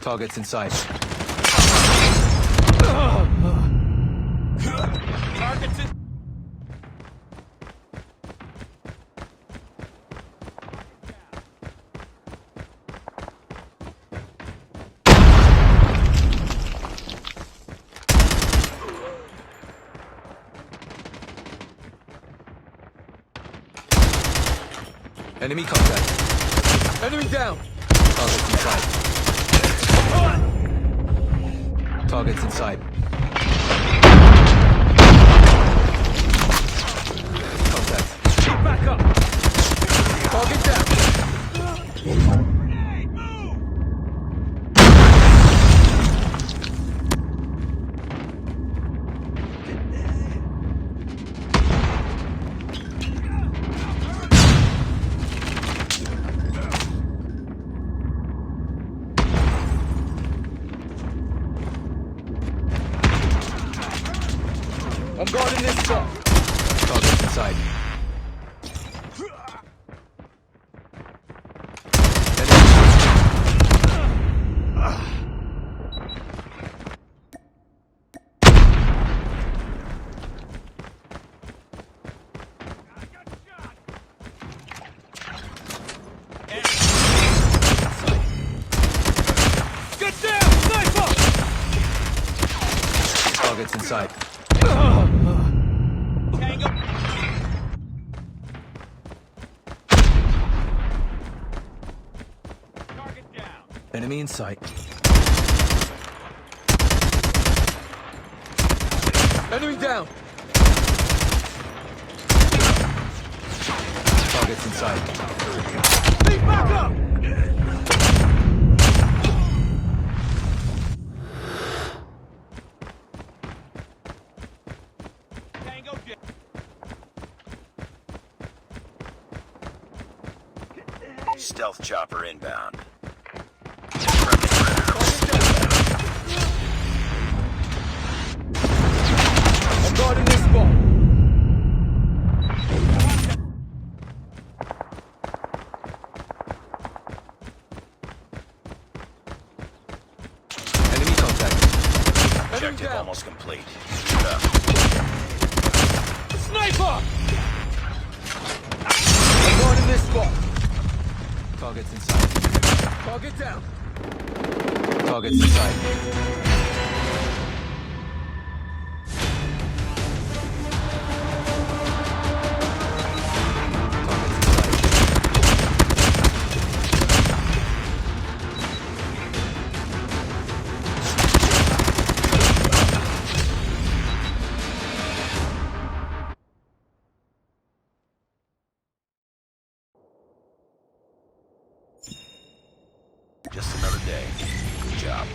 Targets in sight. Targets in... Enemy contact. Enemy down! Targets in sight. Targets in sight. Contact. Keep back up! Target down! I'm guarding this spot. Targets in sight. Get down! Sniper! Targets in sight. Tango! Target down! Enemy in sight. Enemy down! Targets in sight. Keep back up! Tango down! Stealth chopper inbound. I'm guarding this spot. Enemy contact. Enemy Objective down. almost complete. Keep it up. Sniper! I'm guarding this spot. Targets in sight. Target down. Targets in sight. Targets in sight. Just another day. Good job.